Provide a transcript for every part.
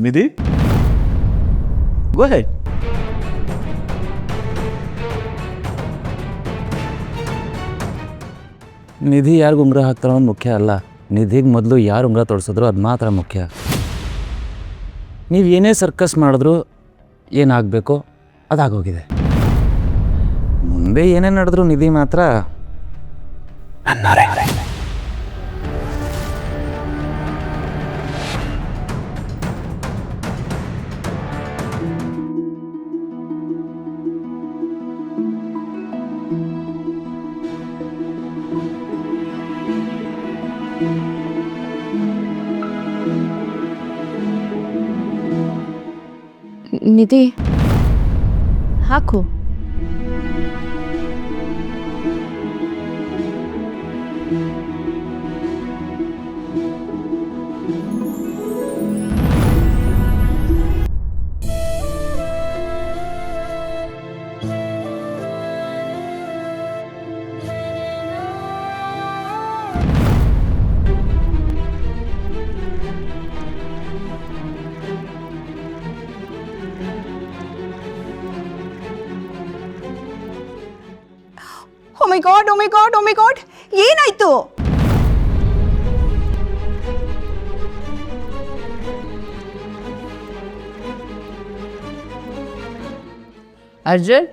ನಿಧಿ ಗೋ head. ನಿಧಿ ಯಾರಿಗೂ ಉಂಗುರ ಹಾಕ್ತಾರೋ ಅನ್ನೋದು ಮುಖ್ಯ ಅಲ್ಲ, ನಿಧಿಗೆ ಮೊದಲು ಯಾರು ಉಂಗುರ ತೊಡಿಸಿದ್ರು ಅದು ಮಾತ್ರ ಮುಖ್ಯ. ನೀವು ಏನೇ ಸರ್ಕಸ್ ಮಾಡಿದ್ರೂ ಏನಾಗಬೇಕೋ ಅದಾಗೋಗಿದೆ. ಮುಂದೆ ಏನೇ ನಡೆದ್ರು ನಿಧಿ ಮಾತ್ರ ನನ್ನವರೇ. ನಿಧಿ ಹಾಕು. Oh my god, oh my god, oh my god, ಏನಾಯ್ತು? ಅರ್ಜುನ್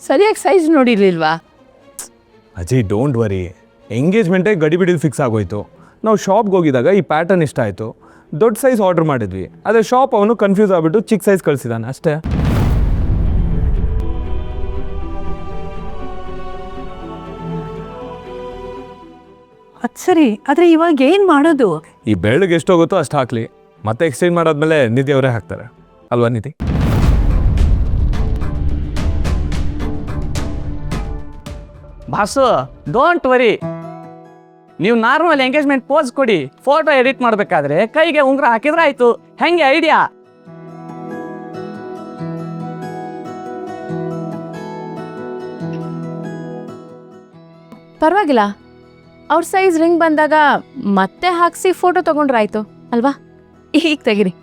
ಸರಿಯಾಗಿ ಸೈಜ್ ನೋಡಿರ್ಲಿಲ್ವಾ? ಅಜಯ್ ಡೋಂಟ್ ವರಿ, ಎಂಗೇಜ್ಮೆಂಟೇ ಗಡಿಬಿಡಿದು ಫಿಕ್ಸ್ ಆಗೋಯ್ತು. ನಾವು ಶಾಪ್ಗೆ ಹೋಗಿದಾಗ ಈ ಪ್ಯಾಟರ್ನ್ ಇಷ್ಟ ಆಯಿತು, ದೊಡ್ಡ ಸೈಜ್ ಆರ್ಡರ್ ಮಾಡಿದ್ವಿ. ಅದೇ ಶಾಪ್ ಅವನು ಕನ್ಫ್ಯೂಸ್ ಆಗಿಬಿಟ್ಟು ಚಿಕ್ಕ ಸೈಜ್ ಕಳಿಸಿದಾನೆ ಅಷ್ಟೇ. ಅದು ಸರಿ, ಆದರೆ ಇವಾಗ ಏನು ಮಾಡೋದು? ಈ ಬೆಳಗ್ಗೆ ಎಷ್ಟು ಹೋಗುತ್ತೋ ಅಷ್ಟು ಹಾಕಲಿ, ಮತ್ತೆ ಎಕ್ಸ್ಚೇಂಜ್ ಮಾಡಾದ್ಮೇಲೆ ನಿಧಿ ಅವರೇ ಹಾಕ್ತಾರೆ ಅಲ್ವಾ ನಿಧಿ? ಬಾಸು ಡೋಂಟ್ ವರಿ, ನೀವು ನಾರ್ಮಲ್ ಎಂಗೇಜ್ಮೆಂಟ್ ಪೋಸ್ ಕೊಡಿ, ಫೋಟೋ ಎಡಿಟ್ ಮಾಡಬೇಕಾದ್ರೆ ಕೈಗೆ ಉಂಗುರ ಹಾಕಿದ್ರೆ ಆಯ್ತು. ಹೆಂಗೆ ಐಡಿಯಾ? ಪರವಾಗಿಲ್ಲ, ಅವ್ರ ಸೈಜ್ ರಿಂಗ್ ಬಂದಾಗ ಮತ್ತೆ ಹಾಕ್ಸಿ ಫೋಟೋ ತಗೊಂಡ್ರಾಯ್ತು ಅಲ್ವಾ? ಈಗ ತೆಗಿರಿ.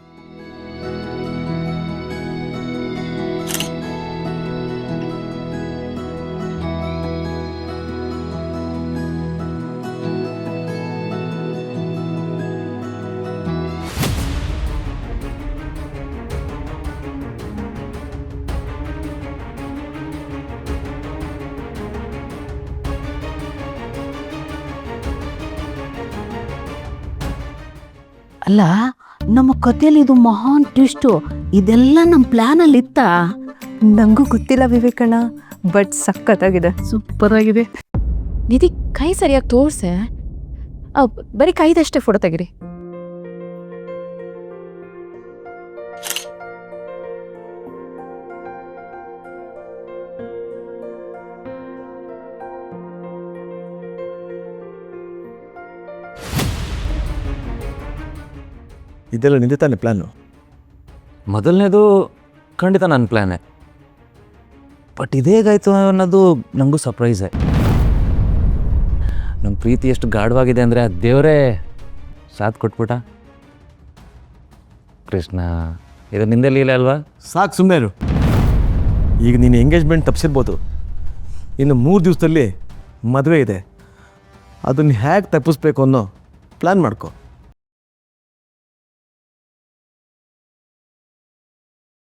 ಅಲ್ಲ, ನಮ್ಮ ಕಥೆಯಲ್ಲಿ ಇದು ಮಹಾನ್ ಟ್ವಿಸ್ಟು. ಇದೆಲ್ಲ ನಮ್ಮ ಪ್ಲ್ಯಾನಲ್ಲಿ ಇತ್ತಾ? ನಂಗೂ ಗೊತ್ತಿಲ್ಲ ವಿವೇಕಣ್ಣ, ಬಟ್ ಸಖತ್ತಾಗಿದೆ, ಸೂಪರ್ ಆಗಿದೆ. ನಿಧಿ ಕೈ ಸರಿಯಾಗಿ ತೋರ್ಸೆ. ಬರೀ ಕೈದಷ್ಟೇ ಫೋಟೋ ತೆಗಿರಿ. ಇದೆಲ್ಲ ನಿಂದೆ ತಾನೆ ಪ್ಲ್ಯಾನು? ಮೊದಲನೇದು ಖಂಡಿತ ನನ್ನ ಪ್ಲ್ಯಾನೇ, ಬಟ್ ಇದೇಗಾಯ್ತು ಅನ್ನೋದು ನನಗೂ ಸರ್ಪ್ರೈಸೇ. ನಮ್ಮ ಪ್ರೀತಿ ಎಷ್ಟು ಗಾಢವಾಗಿದೆ ಅಂದರೆ ಆ ದೇವರೇ ಸಾಥ್ ಕೊಟ್ಬಿಟ್ಟ. ಕೃಷ್ಣ, ಇದು ನಿಂದೆ ಲೀಲೆ ಅಲ್ವಾ? ಸಾಕು, ಸುಮ್ಮನೆ ಇರು. ಈಗ ನೀನು ಎಂಗೇಜ್ಮೆಂಟ್ ತಪ್ಪಿಸಿರ್ಬೋದು, ಇನ್ನು 3 ದಿವಸದಲ್ಲಿ ಮದುವೆ ಇದೆ. ಅದನ್ನು ಹೇಗೆ ತಪ್ಪಿಸ್ಬೇಕು ಅನ್ನೋ ಪ್ಲ್ಯಾನ್ ಮಾಡ್ಕೊ.